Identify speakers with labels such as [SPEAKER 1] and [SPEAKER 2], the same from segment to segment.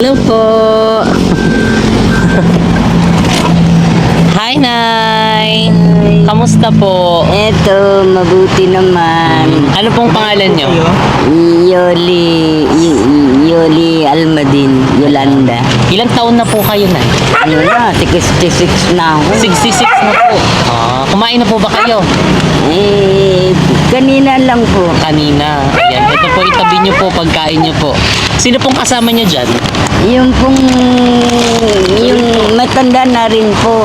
[SPEAKER 1] Hello po. Hi, Nay. Kamusta po?
[SPEAKER 2] Eto, mabuti naman.
[SPEAKER 1] Ano pong pangalan nyo?
[SPEAKER 2] Yoli Almadin, Yolanda.
[SPEAKER 1] Ilang taon na po kayo, Nay?
[SPEAKER 2] Ano na, 66 na ako.
[SPEAKER 1] 66 na po. Kumain na po ba kayo?
[SPEAKER 2] Kanina lang po.
[SPEAKER 1] Kanina. Ayan, ito po, itabi nyo po, pagkain nyo po. Sino pong kasama nyo dyan?
[SPEAKER 2] Yung matanda na rin po.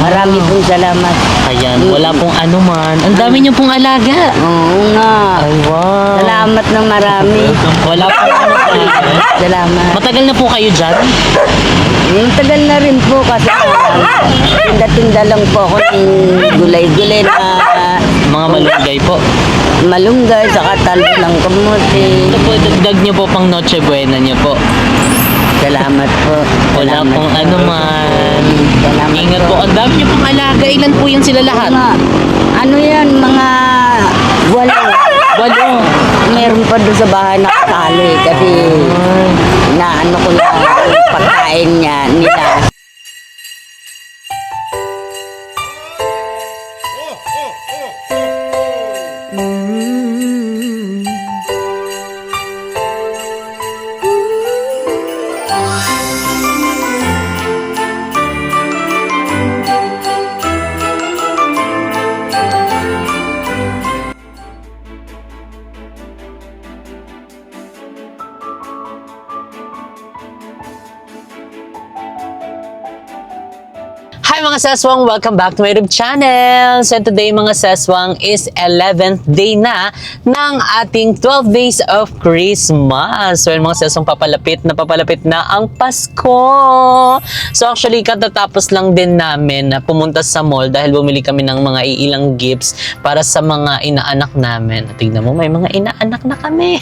[SPEAKER 2] Marami pong salamat.
[SPEAKER 1] Ayan, wala pong anuman. Ang dami nyo pong alaga.
[SPEAKER 2] Oo nga.
[SPEAKER 1] Ay, wow.
[SPEAKER 2] Salamat na marami.
[SPEAKER 1] Wala pong anuman.
[SPEAKER 2] Salamat.
[SPEAKER 1] Matagal na po kayo dyan?
[SPEAKER 2] Tagal na rin po kasi tinda-tinda lang po ako ng gulay-gulay na
[SPEAKER 1] Mga malunggay po.
[SPEAKER 2] malunggay, saka talo ng kamote.
[SPEAKER 1] Ito po, dagdag nyo po pang Noche Buena nyo po.
[SPEAKER 2] Salamat po.
[SPEAKER 1] Wala
[SPEAKER 2] Salamat
[SPEAKER 1] pong
[SPEAKER 2] po.
[SPEAKER 1] anuman.
[SPEAKER 2] Salamat
[SPEAKER 1] Ingat po. Ang dami nyo pong alaga. Ilan po yan sila lahat?
[SPEAKER 2] Ano yan, mga walo.
[SPEAKER 1] Walo.
[SPEAKER 2] Meron pa doon sa bahay na kasali kasi naano ko na yung pagkain nila.
[SPEAKER 1] Hi mga seswang! Welcome back to my YouTube channel! So today mga seswang is 11th day na ng ating 12 days of Christmas. So mga seswang papalapit na ang Pasko! So actually katatapos lang din namin na pumunta sa mall dahil bumili kami ng mga iilang gifts para sa mga inaanak namin. Tingnan mo, may mga inaanak na kami.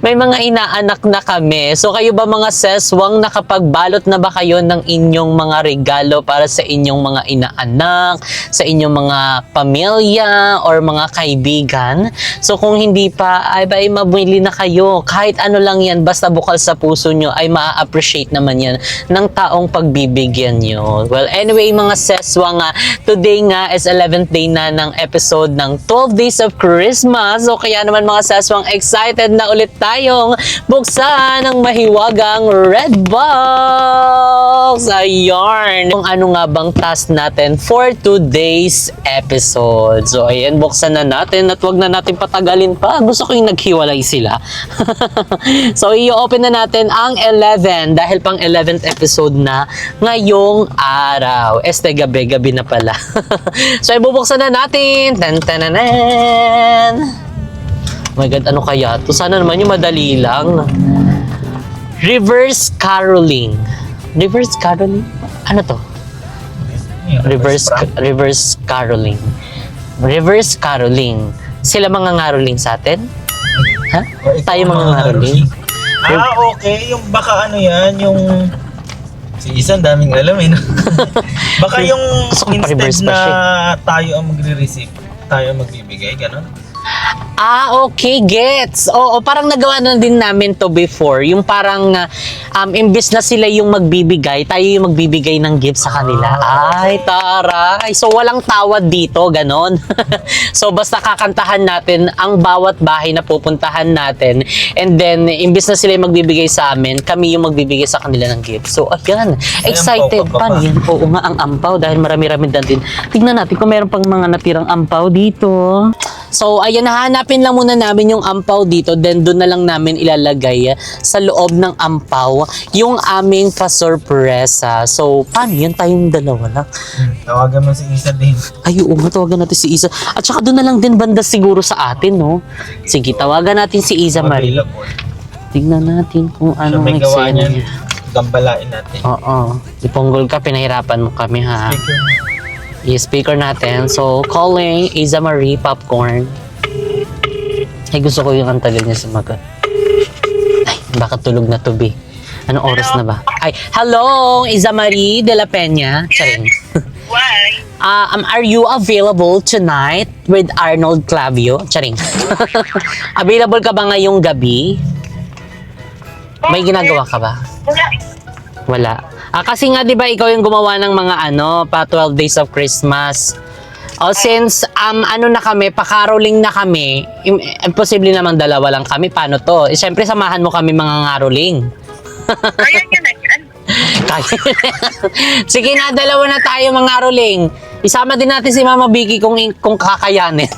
[SPEAKER 1] May mga inaanak na kami. So kayo ba mga seswang, nakapagbalot na ba kayo ng inyong mga regalo para sa inyong mga inaanak, sa inyong mga pamilya or mga kaibigan? So kung hindi pa, ay mabili na kayo. Kahit ano lang yan, basta bukal sa puso nyo, ay ma-appreciate naman yan ng taong pagbibigyan nyo. Well, anyway mga seswang, today nga is 11th day na ng episode ng 12 Days of Christmas. So kaya naman mga seswang, excited na ulit tayong buksan ang mahiwagang red box. Ayun. Kung ano nga bang task natin for today's episode. So ayan, buksan na natin at wag na natin patagalin pa. Gusto ko yung naghiwalay sila. So i-open na natin ang 11 dahil pang 11th episode na ngayong araw. Gabi na pala. So ibubuksan na natin. Tan-tananan. Oh my God, ano kaya to? Sana naman yung madali lang. Reverse caroling. Reverse caroling? Ano to? Reverse caroling. Reverse caroling. Sila mga ngaroling sa atin? Ha? Tayo mga ngaroling?
[SPEAKER 3] Okay. Yung baka ano yan, yung... Si Isan, daming alam eh. No? Baka yung
[SPEAKER 1] Gusto ko pa-reverse
[SPEAKER 3] instead
[SPEAKER 1] pa siya.
[SPEAKER 3] na tayo ang magre-receive, tayo ang magbibigay, gano'n?
[SPEAKER 1] Okay, gets. Oo, parang nagawa na din namin to before. Yung parang, imbis na sila yung magbibigay, tayo yung magbibigay ng gift sa kanila. Ay, taray. So, walang tawad dito, ganon. So, basta kakantahan natin ang bawat bahay na pupuntahan natin. And then, imbis na sila yung magbibigay sa amin, kami yung magbibigay sa kanila ng gift. So, ayan. Excited pa yan. Oo nga, ang ampaw dahil marami-rami din. Tignan natin kung meron pang mga natirang ampaw dito. So, ayan, hanapin lang muna namin yung ampaw dito. Then, doon na lang namin ilalagay sa loob ng ampaw yung aming pasorpresa. So, paano yan? Tayong dalawa lang.
[SPEAKER 3] Tawagan mo si Isa din.
[SPEAKER 1] Ay, oo nga, tawagan natin si Isa. At saka doon na lang din banda siguro sa atin, no? Sige, tawagan natin si Isa Marie. Tingnan natin kung ano
[SPEAKER 3] May gawa
[SPEAKER 1] eksena
[SPEAKER 3] niyan.
[SPEAKER 1] niya.
[SPEAKER 3] Gambalain natin.
[SPEAKER 1] Oo. Iponggol ka, pinahirapan mo kami, ha? I-speaker natin. So, calling Isa Marie Popcorn. Ay, gusto ko yung antagal niya sumagot. Ay, baka tulog na to, be. Anong oras na ba? Ay, hello, Isa Marie de la Peña. Charing.
[SPEAKER 4] Why?
[SPEAKER 1] Are you available tonight with Arnold Clavio? Charing. Available ka ba ngayong gabi? May ginagawa ka ba?
[SPEAKER 4] Wala.
[SPEAKER 1] Wala. Kasi nga 'di ba ikaw yung gumawa ng mga pa 12 days of Christmas. O since ano na kami, pa-caroling na kami, imposible namang dalawa lang kami. Paano to? Siyempre samahan mo kami mga ngaroling.
[SPEAKER 4] Kaya niya na yan.
[SPEAKER 1] Sige na, dalawa na tayo mga ngaroling. Isama din natin si Mama Vicky kung kakayanin.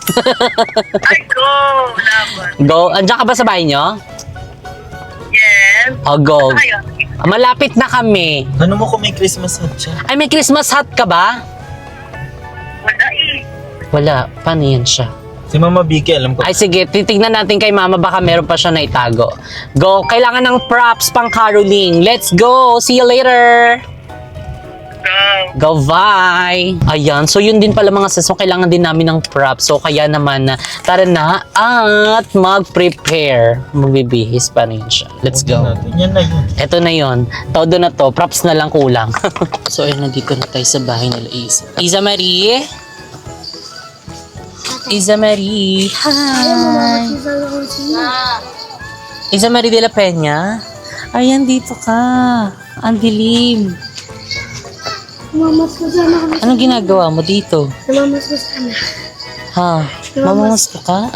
[SPEAKER 4] Ay, go. Laban.
[SPEAKER 1] Go. Andiyan ka ba sa bahay nyo?
[SPEAKER 4] Yes.
[SPEAKER 1] O, go.
[SPEAKER 4] Ano kayo?
[SPEAKER 1] Malapit na kami.
[SPEAKER 3] Ano mo kung may Christmas hat siya?
[SPEAKER 1] Ay, may Christmas hat ka ba?
[SPEAKER 4] Wala eh.
[SPEAKER 1] Wala. Paano yan siya?
[SPEAKER 3] Si Mama Vicky, alam ko.
[SPEAKER 1] Ay, sige. Titignan natin kay Mama. Baka meron pa siya na itago. Go. Kailangan ng props pang caroling. Let's go. See you later.
[SPEAKER 4] Go.
[SPEAKER 1] Go, bye! Ayan, so yun din pala mga sis, so kailangan din namin ng props. So kaya naman na, tara na at mag-prepare. Magbibihis pa rin siya. Let's go.
[SPEAKER 3] Yan na yun.
[SPEAKER 1] Eto na yun. Todo na to. Props na lang kulang. So ayun, nandito na tayo sa bahay nila Isa. Isa Marie? Isa Marie. Hi! Isa Marie de la Peña? Ayan, dito ka. Ang dilim.
[SPEAKER 5] Mamas ko sana kami.
[SPEAKER 1] Anong ginagawa mo dito?
[SPEAKER 5] Mamas ko sana.
[SPEAKER 1] Ha? Mamamas ka?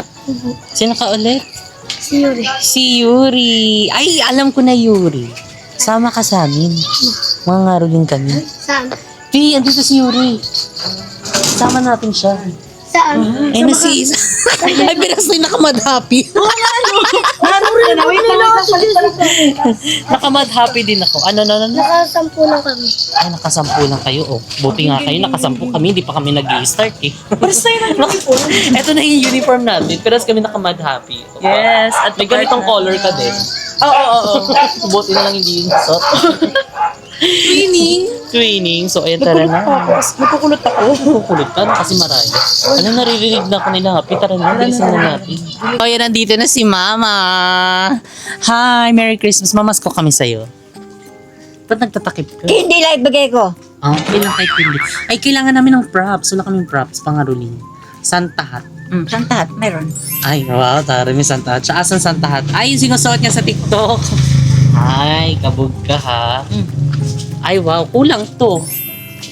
[SPEAKER 1] Sino ka ulit?
[SPEAKER 5] Si Yuri.
[SPEAKER 1] Si Yuri. Ay, alam ko na Yuri. Sama ka sa amin. Mga ngaroling kami.
[SPEAKER 5] Saan?
[SPEAKER 1] Pi, andito si Yuri. Sama natin siya.
[SPEAKER 5] Saan?
[SPEAKER 1] Eh, na si Isa. Ay, pinas na yung nakamadhappy. Nakamadhappy din ako. Ano?
[SPEAKER 5] Nakasampu lang kami.
[SPEAKER 1] Ay, nakasampu lang kayo. Oh. Buti nga kayo, nakasampu kami. Hindi pa kami nag-i-start eh. Basta yun ang uniform. Ito na yung uniform natin. Pero kami nakamadhappy.
[SPEAKER 2] Yes, at
[SPEAKER 1] May ganitong color ka din.
[SPEAKER 2] Oo.
[SPEAKER 1] Buti na lang hindi yung suot. Twinning. So, ayan, tara na.
[SPEAKER 2] Nakukulot ako.
[SPEAKER 1] Kukulot ka na kasi maraya. Ano naririnig na kanila? Happy, tara na. Bilisan na natin. So, ayan, nandito na si Mama. Hi, Merry Christmas. Mamas ko kami sa'yo. Ba't nagtatakip ka?
[SPEAKER 2] Hindi lang ibigay ko.
[SPEAKER 1] Ilang kay Pili. Ay, kailangan namin ng props. Wala kaming props, pangaruling. Santa hat.
[SPEAKER 2] Santa hat, meron.
[SPEAKER 1] Ay, wow, tara may Santa hat. Siya, asan Santa hat? Ay, yung sinusuot niya sa TikTok. Ay, kabog ka ha. Ay, wow, kulang to.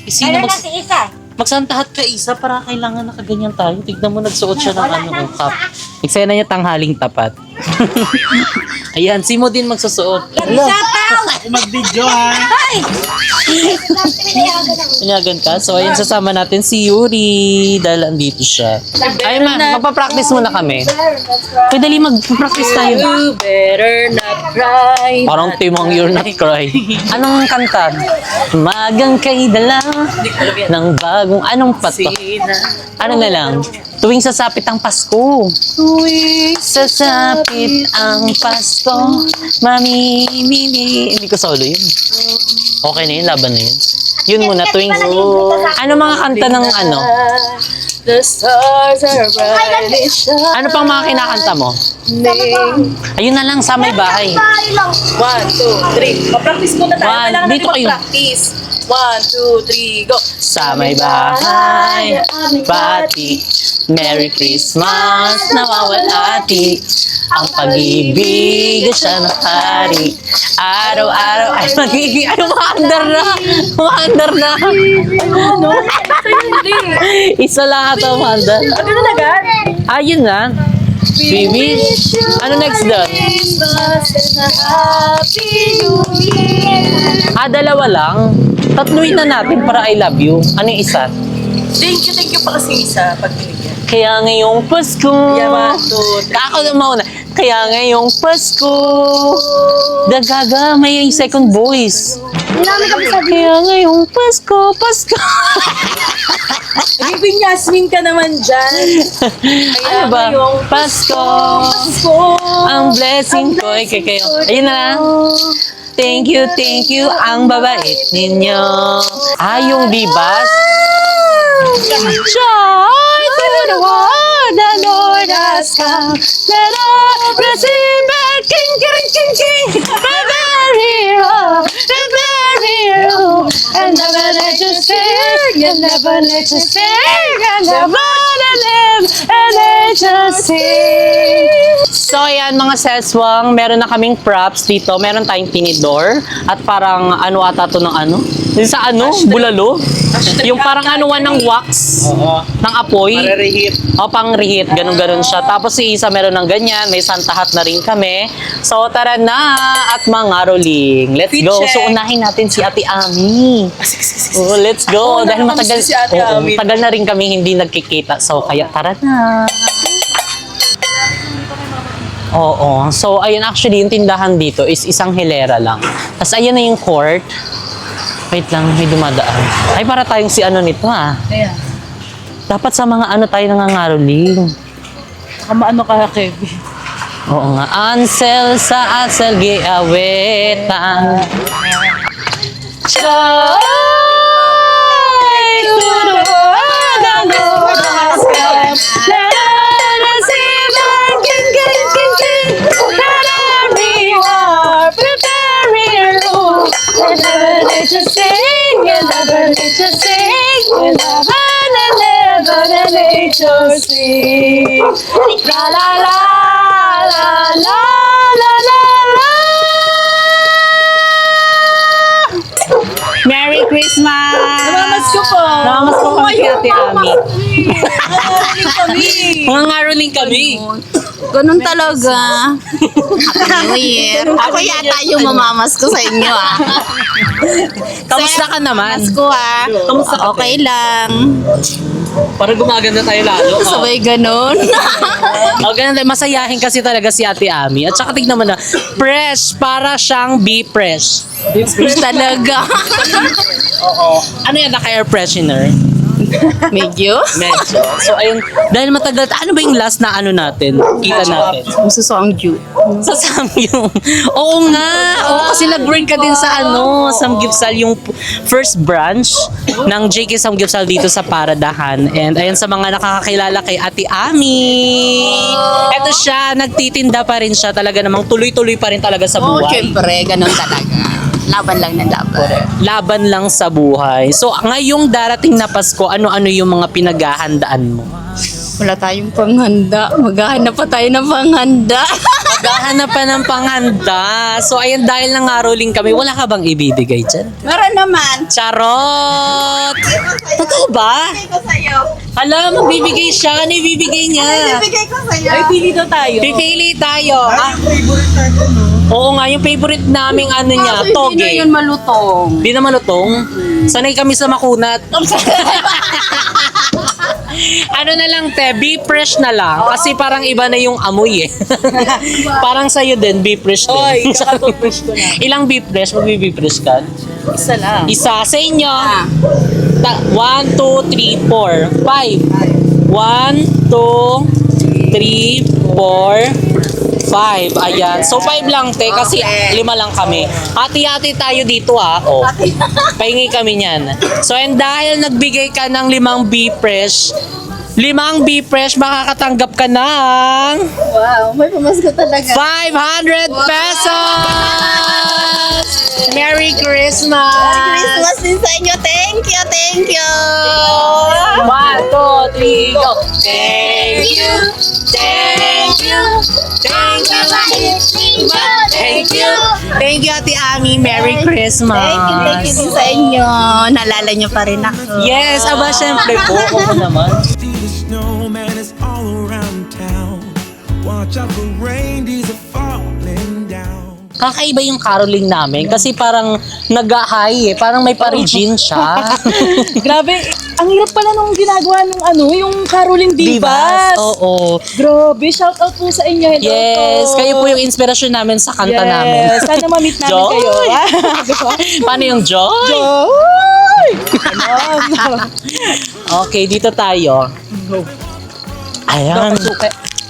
[SPEAKER 1] Sino
[SPEAKER 2] Isa?
[SPEAKER 1] Mag-Santa hat ka, Isa, para kailangan nakaganyan tayo. Tignan mo, nagsuot siya ng cup. Eksena niya tanghaling tapat. Ayan, si Mo din magsusuot.
[SPEAKER 3] Mag-video ha.
[SPEAKER 1] Pinayagan ka? So, ayan, sasama natin si Yuri. Dahil andito siya. Ay, magpa-practice muna kami. Kaya dali, mag-practice tayo.
[SPEAKER 2] You better not cry.
[SPEAKER 1] Parang timang You're Not Cry. Anong kanta? Magang kay dala ng bagong anong pato? Ano na lang? Tuwing sasapit ang Pasko. Tuwing sasapit ang Pasko, mamimili. Hindi ko solo yun. Okay na yun, laban na yun. Yun muna, tuwing... Ano mga kanta ng ano?
[SPEAKER 2] The stars are brightly shining.
[SPEAKER 1] Ano pang mga kinakanta mo? Ayun na lang, sa may bahay.
[SPEAKER 2] 1, 2, 3. Pa-practice muna tayo.
[SPEAKER 1] One,
[SPEAKER 2] Kailangan
[SPEAKER 1] dito
[SPEAKER 2] natin
[SPEAKER 1] kayo.
[SPEAKER 2] mag-practice. 1, 2, 3, go.
[SPEAKER 1] Sa may bahay, pati, Merry Christmas, nawawalati. Ang pag-ibig siya ng hari. Araw-araw ay magiging, ay, umaandar na. Umaandar na.
[SPEAKER 2] Ano? Hindi.
[SPEAKER 1] Isa lang ata umaandar.
[SPEAKER 2] Ano na agad?
[SPEAKER 1] Ayun na. We wish. Ano next doon?
[SPEAKER 2] Christmas and a happy new year.
[SPEAKER 1] Dalawa lang. Tatluin na natin para I love you. Ano yung isa?
[SPEAKER 2] Thank you pa kasi isa pag binigyan.
[SPEAKER 1] Kaya ngayong Pasko.
[SPEAKER 2] Yeah, 1, 2, 3.
[SPEAKER 1] Ako na mauna. Kaya ngayong Pasko. Dagaga, may second voice. Kaya ngayong Pasko.
[SPEAKER 2] Bibing Yasmin ka naman dyan.
[SPEAKER 1] Ano ba? Pasko. Ang blessing ko ay kay kayo. Ayun na lang. Thank you. Ang babait ninyo. Yung bibas. Joy to the world, the Lord has come. Let us receive it. King. Prepare hero. And the message is here. and never let you sing, and never live, and let you sing. So ayan mga seswang, meron na kaming props dito. Meron tayong tinidor at parang ano ata to ng ano? Yung sa ano? Bulalo? Yung parang anuan ng wax
[SPEAKER 3] Oo.
[SPEAKER 1] ng apoy.
[SPEAKER 3] Marerehit.
[SPEAKER 1] O, pang rehit, ganun-ganun siya. Tapos si Isa meron ng ganyan, may santahat na rin kami. So, tara na at mga rolling. Let's go. So, unahin natin si Ate Ami. Oh, let's go. Dahil matagal, tagal na rin kami hindi nagkikita. So, kaya tara na. Oo. So, ayun, actually, yung tindahan dito is isang hilera lang. Tapos, ayun na yung court. Wait lang, may dumadaan. Ay, para tayong si ano nito, ah.
[SPEAKER 2] Ayan.
[SPEAKER 1] Dapat sa mga ano tayo nangangaroling.
[SPEAKER 2] Ano ka, Kevin?
[SPEAKER 1] Oo nga. Ansel sa asel giawetan. Joy to the world and the world. Let us sing and king, king, king, king. Let everyone prepare your room. And never let you sing, and never let you sing, and never let you sing. La la la la la la la la. Merry Christmas!
[SPEAKER 2] Namamas ko po.
[SPEAKER 1] Namamas ko kami kay Ate Ami.
[SPEAKER 2] Namamas kami.
[SPEAKER 1] Mga ngaroling kami.
[SPEAKER 2] Ganun talaga. Happy New Year. Ako yata yung mamamas ko sa inyo, ah.
[SPEAKER 1] Kamusta ka naman?
[SPEAKER 2] Ko, ah.
[SPEAKER 1] Kamusta ka,
[SPEAKER 2] Okay lang.
[SPEAKER 1] Parang gumaganda tayo lalo.
[SPEAKER 2] Sabay ganun.
[SPEAKER 1] O, ganun tayo. Masayahin kasi talaga si Ate Ami. At saka tignan mo na, fresh para siyang bee fresh.
[SPEAKER 2] Talaga.
[SPEAKER 1] Oo. Ano yan, naka-air freshener?
[SPEAKER 2] Medyo.
[SPEAKER 1] Medyo. So, ayun. Dahil matagal, ano ba yung last na ano natin? Kita natin.
[SPEAKER 2] Masusong June.
[SPEAKER 1] Sa Samgyup. Oo nga. Oo, kasi nag-burn ka din sa ano, Samgyupsal, yung first branch ng JK Samgyupsal dito sa Paradahan. And ayun sa mga nakakakilala kay Ate Ami. Eto siya, nagtitinda pa rin siya. Talaga namang tuloy-tuloy pa rin talaga sa
[SPEAKER 2] Oo,
[SPEAKER 1] buhay.
[SPEAKER 2] syempre. Ganun talaga. Laban lang ng laban.
[SPEAKER 1] Laban lang sa buhay. So, ngayong darating na Pasko, ano-ano yung mga pinaghahandaan mo?
[SPEAKER 2] Wala tayong panghanda. Maghahanap pa tayo ng panghanda.
[SPEAKER 1] Maghahanap pa ng panghanda. So, ayun, dahil nangaroling kami, wala ka bang ibibigay dyan?
[SPEAKER 2] Meron naman.
[SPEAKER 1] Charot! Totoo ba?
[SPEAKER 2] Bibigay ko sa'yo.
[SPEAKER 1] Hala, magbibigay siya. Ano ibibigay niya?
[SPEAKER 2] Bibigay ko sa'yo. Ay, pili daw tayo.
[SPEAKER 1] Pipili tayo. Ah, oo nga, yung favorite naming ano niya,
[SPEAKER 2] Hindi na
[SPEAKER 1] toge.
[SPEAKER 2] yun malutong.
[SPEAKER 1] Di na malutong? Sanay kami sa makunat. Ano na lang te, be fresh na lang. Kasi parang iba na yung amoy eh. Parang sa'yo din, be fresh din.
[SPEAKER 2] Oy, kakatoothbrush ko na.
[SPEAKER 1] Ilang be fresh? Magbe-be fresh ka?
[SPEAKER 2] Isa lang.
[SPEAKER 1] Isa sa inyo.
[SPEAKER 2] Ah.
[SPEAKER 1] 1, 2, 3, 4, 5. 1, 2, 3, 4, 5. Ayan. So, 5 lang, te. Kasi 5 lang kami. Hati-hati tayo dito, ha. O. Pahingi kami niyan. So, and dahil nagbigay ka ng 5 bee fresh, 5 bee fresh, makakatanggap ka ng
[SPEAKER 2] Wow, may pamasko talaga.
[SPEAKER 1] 500 pesos! Merry Christmas!
[SPEAKER 2] Christmas din sa inyo. Thank you, thank you.
[SPEAKER 1] 1, 2, 3, go! Thank you! Thank you! Thank you! Thank you! Thank you, Ate Ami. Merry Christmas!
[SPEAKER 2] Thank you din sa inyo. Naalala niyo pa rin ako.
[SPEAKER 1] Yes, aba, syempre po. Oo naman.
[SPEAKER 6] See the snowman is all around town. Watch out for reindeers are falling down.
[SPEAKER 1] Kakaiba yung caroling namin kasi parang nag-high eh. Parang may parijin siya.
[SPEAKER 7] Grabe, ang hirap pala nung ginagawa nung ano, yung caroling divas.
[SPEAKER 1] Oo.
[SPEAKER 7] Grabe, shout out po sa inyo. Hello
[SPEAKER 1] Yes,
[SPEAKER 7] po.
[SPEAKER 1] kayo po yung inspirasyon namin sa kanta
[SPEAKER 7] Yes,
[SPEAKER 1] namin.
[SPEAKER 7] sana ma-meet namin
[SPEAKER 1] Joy!
[SPEAKER 7] kayo.
[SPEAKER 1] Paano yung joy?
[SPEAKER 7] Joy! Ganon.
[SPEAKER 1] Okay, dito tayo. Ayan.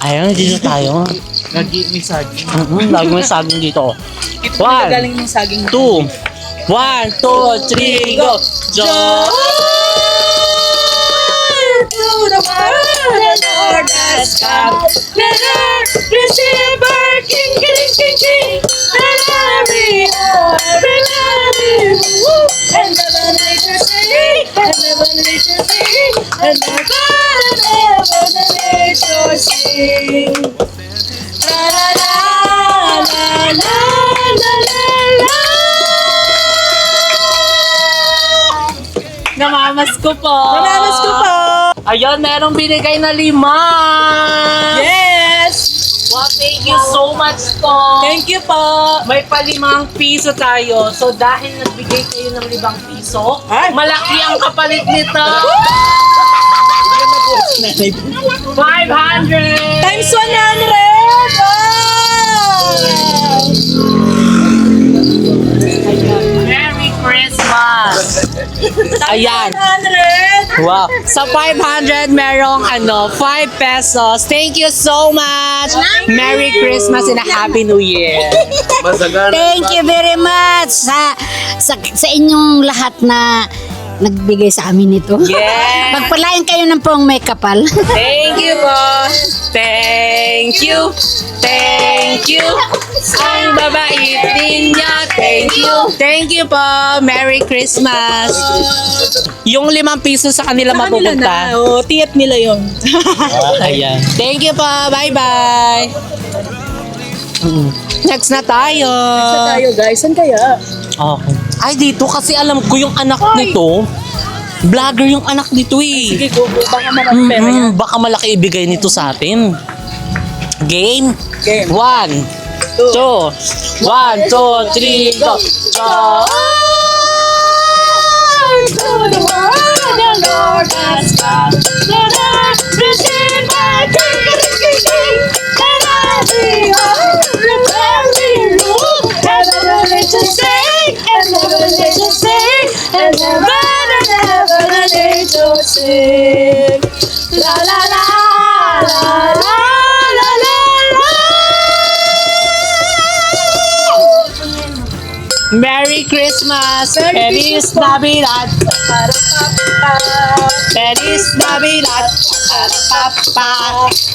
[SPEAKER 1] Ayan, dito tayo.
[SPEAKER 3] Lagi may saging.
[SPEAKER 1] Lagi may saging dito.
[SPEAKER 7] Ito
[SPEAKER 1] 1,
[SPEAKER 7] galing ng saging.
[SPEAKER 1] 2, 1, 2, 3, go! Joy! To the world and Lord has come. Let earth receive our King, King, King, King. Let every heart be ready. And the nature sing, and the
[SPEAKER 7] sing. La la la la la la la la.
[SPEAKER 1] Namamas ko po.
[SPEAKER 7] Namamas ko po.
[SPEAKER 1] Ayun, merong binigay na 5.
[SPEAKER 7] Yes!
[SPEAKER 1] Wow, thank you so much po.
[SPEAKER 7] Thank you po.
[SPEAKER 1] May pa 5 piso tayo. So dahil nagbigay kayo ng 5 piso,
[SPEAKER 7] Ay.
[SPEAKER 1] malaki ang kapalit nito. 500!
[SPEAKER 7] Times 100!
[SPEAKER 1] Merry Christmas! Ayan.
[SPEAKER 7] 100!
[SPEAKER 1] Wow. Sa 500, merong 5 pesos. Thank you so much. Merry Christmas and a Happy New Year.
[SPEAKER 3] Masagana.
[SPEAKER 2] Thank you very much sa inyong lahat na nagbigay sa amin nito.
[SPEAKER 1] Yes.
[SPEAKER 2] Pagpalain kayo ng pong may kapal.
[SPEAKER 1] Thank you po. Thank you. Thank you. Ang babait ninyo. Thank you. Thank you po. Merry Christmas. Yung 5 piso sa kanila
[SPEAKER 7] Sa kanila
[SPEAKER 1] mapupunta.
[SPEAKER 7] na. Oh, tiyat nila yun.
[SPEAKER 1] Ayan. Thank you po. Bye-bye. Next na tayo.
[SPEAKER 7] Sa tayo guys, saan kaya?
[SPEAKER 1] Okay. Ay, dito kasi alam ko yung anak nito. Vlogger yung anak nito eh.
[SPEAKER 7] Sige, go. Baka marami pera yan.
[SPEAKER 1] Baka malaki ibigay nito sa atin. Game?
[SPEAKER 7] Game.
[SPEAKER 1] 1, 2, 1, 2, 3, go! Go! To the world, the Lord has come. The Lord receive my king. And I behold the very rule. And never let you sing, and never let you sing, and never let you sing. La la la la la la la la. Merry Christmas, Feliz Navidad, Feliz Navidad,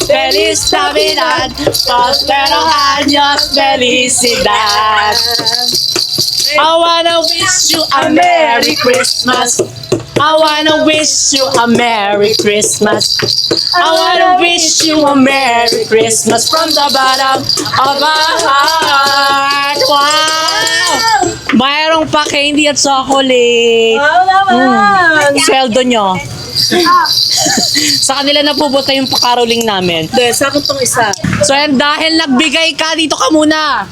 [SPEAKER 1] Feliz Navidad, Prospero años, felicidad. I wanna wish you a Merry Christmas. I wanna wish you a Merry Christmas. I wanna wish you a Merry Christmas from the bottom of our heart. Wow! Mayroong pa candy at chocolate.
[SPEAKER 7] Wow naman!
[SPEAKER 1] Sweldo nyo. Sa kanila napupunta yung pakaroling namin.
[SPEAKER 7] Hindi, sa akin tong isa.
[SPEAKER 1] So yan, dahil nagbigay ka, dito ka muna.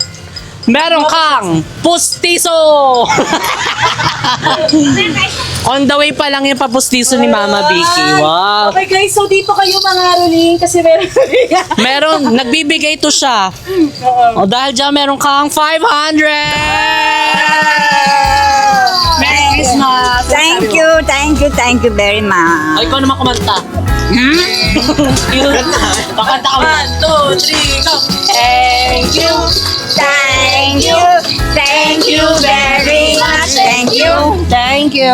[SPEAKER 1] Meron kang pustiso. On the way pa lang yung papustiso ni Mama Vicky. Wow.
[SPEAKER 7] Okay guys, so dito kayo mga ruling kasi meron
[SPEAKER 1] Meron, nagbibigay to siya. O dahil dyan, meron kang 500. Merry Christmas.
[SPEAKER 2] Thank you very much.
[SPEAKER 1] Ay, ikaw naman kumanta. Kakanta ka. 1, 2, 3, go. Thank you.
[SPEAKER 2] Thank you very much. Thank you.
[SPEAKER 1] Thank you.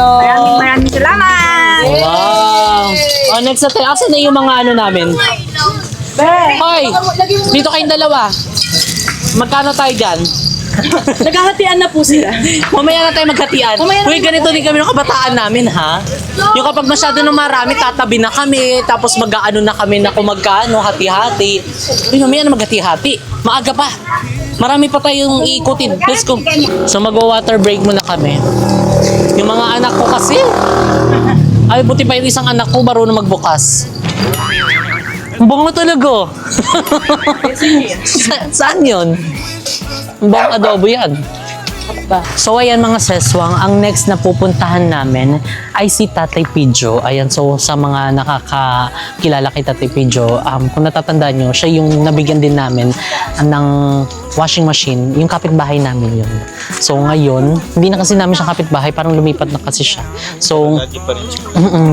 [SPEAKER 2] Maraming salamat.
[SPEAKER 1] Wow. Oh, next na tayo. Asan na yung mga ano namin? Hoy, dito kayong dalawa. Magkano tayo dyan?
[SPEAKER 7] Naghahatian na po sila.
[SPEAKER 1] Mamaya na tayo maghatian.
[SPEAKER 7] Mamaya na
[SPEAKER 1] Uy, ganito din kami ng kabataan namin, ha? Yung kapag masyado ng marami, tatabi na kami, tapos mag-aano na kami na kung magkano, hati-hati. Uy, mamaya na maghati-hati. Maaga pa. Marami pa tayong iikutin. Let's go. So, mag-water break muna kami. Yung mga anak ko kasi, ay, buti pa yung isang anak ko, marunong magbukas. Ang bango talaga. Saan yun? Ang bango adobo yan. So ayan mga seswang, ang next na pupuntahan namin ay si Tatay Pidjo. Ayan, so sa mga nakakakilala kay Tatay Pidjo, kung natatandaan nyo, siya yung nabigyan din namin ng washing machine, yung kapitbahay namin yun. So ngayon, hindi na kasi namin siya kapitbahay, parang lumipat na kasi siya. So,
[SPEAKER 3] Lagi pa rin siya.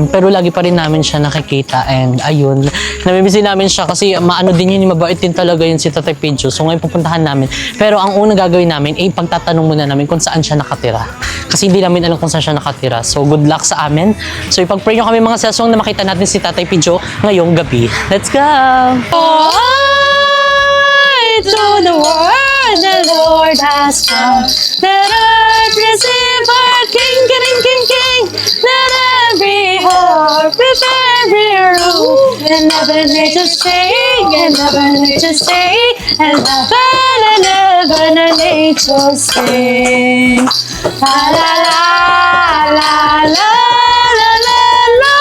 [SPEAKER 1] pero lagi pa rin namin siya nakikita and ayun, namimisin namin siya kasi maano din yun, mabait din talaga yun si Tatay Pidjo. So ngayon pupuntahan namin. Pero ang unang gagawin namin ay pagtatanong muna namin kung saan siya nakatira. Kasi hindi namin alam kung saan siya nakatira. So good luck sa amin. So ipag-pray nyo kami mga seswang na makita natin si Tatay Pidjo ngayong gabi. Let's go! To the world the Lord has come. Let earth receive our King, King, King, King. Let every heart with every room. and never nature sing, and never nature sing, and never nature sing. La la la la la la la la.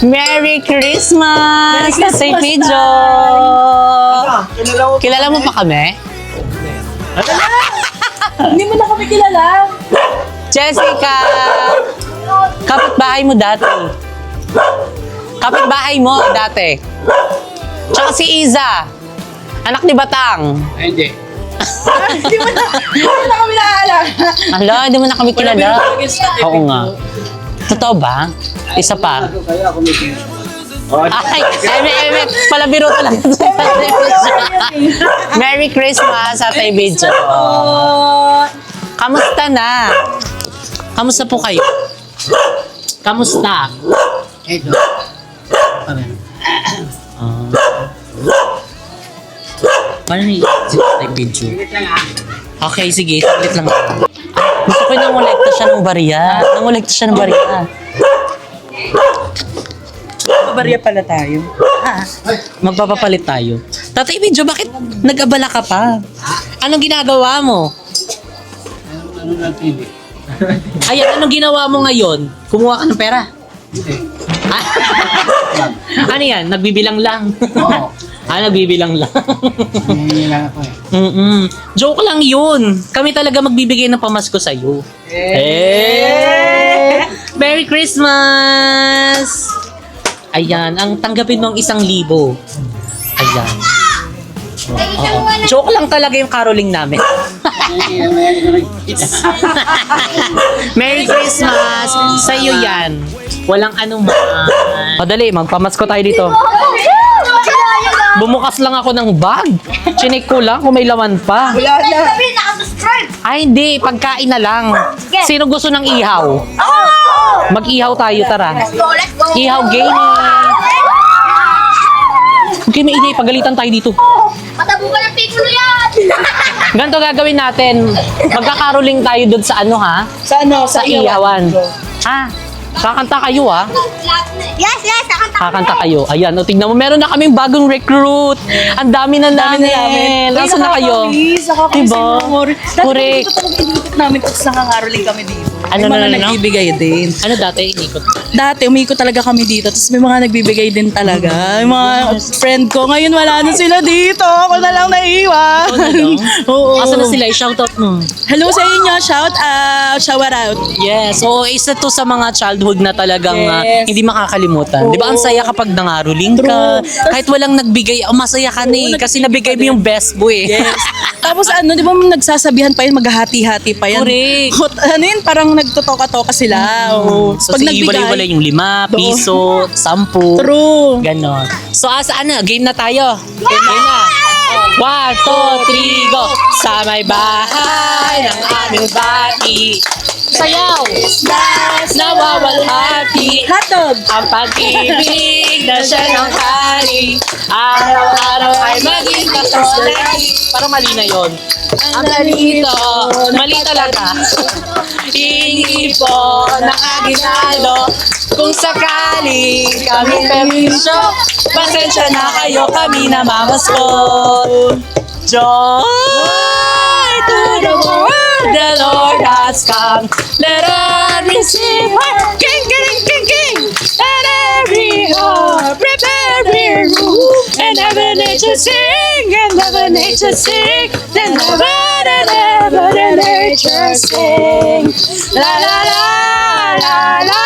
[SPEAKER 1] Merry Christmas! Say Pijo! Kilala mo pa kami?
[SPEAKER 7] Hindi mo na kami kilala.
[SPEAKER 1] Jessica! Kapitbahay mo dati. Kapitbahay mo dati. Tsaka si Iza. Anak ni Batang.
[SPEAKER 7] Hindi mo na kami naaalala.
[SPEAKER 1] Ala, hindi mo na kami kilala. Oo nga. Totoo ba? Isa pa. Ay, palabiro talaga. Merry Christmas, Ate Bidjo. Kamusta na? Kamusta po kayo? Kamusta?
[SPEAKER 7] Ito.
[SPEAKER 1] Paano ni Ate Bidjo? Okay, sige. Saglit lang ako. Gusto ko yung nangolekta siya ng bariya. Nangolekta siya ng bariya.
[SPEAKER 7] Barya pala tayo.
[SPEAKER 1] Magpapapalit tayo. Tatay Bidjo, bakit nag-abala ka pa? Anong ginagawa mo? Ayan, anong ginawa mo ngayon? Kumuha ka ng pera? Ano yan? Nagbibilang lang?
[SPEAKER 7] Oo.
[SPEAKER 1] Nagbibilang lang.
[SPEAKER 7] Hindi lang ako eh.
[SPEAKER 1] Joke lang yun. Kami talaga magbibigay ng pamasko sa'yo. Merry Christmas! Ayan, ang tanggapin mo ang 1,000. Ayan. Oo. Joke lang talaga yung caroling namin. Merry Christmas! Sa'yo yan. Walang anuman. Madali, magpamasko tayo dito. Bumukas lang ako ng bag. Chinik ko lang kung may laman pa.
[SPEAKER 7] Wala na.
[SPEAKER 1] Ay, hindi. Pagkain na lang. Sino gusto ng ihaw? Mag-ihaw tayo, tara. Ihaw gaming. Okay, may ingay. Pagalitan tayo dito.
[SPEAKER 5] Matabukan ng pikulo yan!
[SPEAKER 1] Ganito gagawin natin. Magkakaroling tayo doon sa ano, ha?
[SPEAKER 7] Sa ano?
[SPEAKER 1] Sa ihawan. Ha? Kakanta kayo, ha?
[SPEAKER 5] Yes, nakanta
[SPEAKER 1] Kakanta kayo. Ayan, o tignan mo. Meron na kaming bagong recruit. Ang dami na namin. Nasaan na kayo? Diba? Correct.
[SPEAKER 7] Dito talaga inikot namin tapos nangangaroling kami dito.
[SPEAKER 1] Ano,
[SPEAKER 7] May mga
[SPEAKER 1] ano?
[SPEAKER 7] nagbibigay din.
[SPEAKER 1] Ano dati? Inikot.
[SPEAKER 7] Dati, umikot talaga kami dito. Tapos may mga nagbibigay din talaga. Yung mga friend ko, ngayon wala na sila dito. Ako na lang naiwan. Oo.
[SPEAKER 1] Asa na sila? I-shoutout mo.
[SPEAKER 7] Hello sa inyo. Shout out. Shower out.
[SPEAKER 1] Yes. So, isa to sa mga childhood na talagang
[SPEAKER 7] Yes.
[SPEAKER 1] hindi makakalimutan. Di ba? Ang saya kapag nangaroling ka. Kahit walang nagbigay, masaya ka na eh. Kasi nabigay mo yung best mo eh.
[SPEAKER 7] Yes. Tapos ano, di ba nagsasabihan pa yun, maghahati-hati pa yan.
[SPEAKER 1] Correct.
[SPEAKER 7] Ano yun, parang nagtotoka-toka sila. Oo.
[SPEAKER 1] So, iwalay-walay yung 5 piso, 10.
[SPEAKER 7] True.
[SPEAKER 1] Ganon. So, saan na? Game na tayo. Game na. 1, 2, 3, go! Sa may bahay ng aming bati. Sayaw! Nawawalhati.
[SPEAKER 7] Hotdog.
[SPEAKER 1] Ang pag-ibig na siya ng hari. Araw-araw ay maging katulad. Parang mali na yun. Ang ganito, mali talaga. Hingi po ng aginaldo. Kung sakali kami permisyo, pasensya na kayo, kami na mamaskot. Joy to the world, the Lord has come. Let us receive her. King, king, king, king. And every heart prepare every room. And never nature sing, and never nature sing. And never nature sing. La la la la la.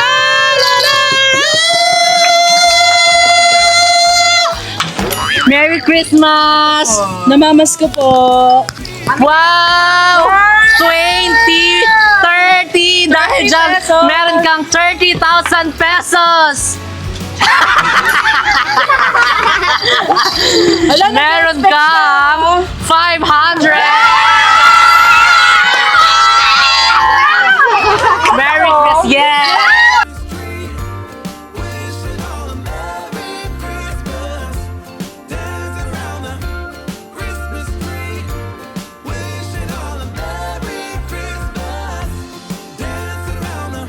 [SPEAKER 1] Merry Christmas!
[SPEAKER 7] Namamas ko po.
[SPEAKER 1] Wow! 20, 30! Dahil dyan, meron kang 30,000 pesos! Meron kang 500! Merry Christmas! Yeah!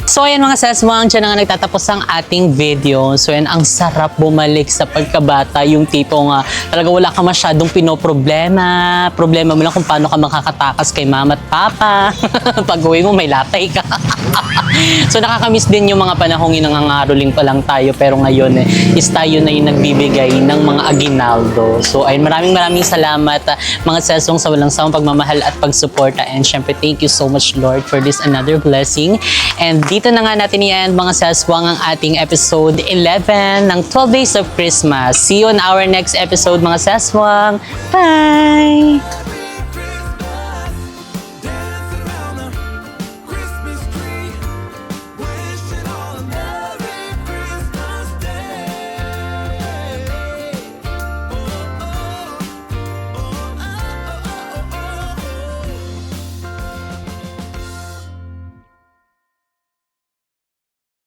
[SPEAKER 1] So ayan mga seswang, dyan na nga nagtatapos ang ating video. So ayan, ang sarap bumalik sa pagkabata. Yung tipong talaga wala ka masyadong pinoproblema. Problema mo lang kung paano ka makakatakas kay mama at papa. Pag uwi mo, may latay ka. So nakakamiss din yung mga panahong nangangaroling pa lang tayo. Pero ngayon is tayo na yung nagbibigay ng mga aginaldo. So ayun, maraming salamat mga seswang sa walang sawang pagmamahal at pagsuporta. And syempre, thank you so much Lord for this another blessing. And dito na nga natin i-end mga seswang ang ating episode 11 ng 12 Days of Christmas. See you on our next episode mga seswang. Bye!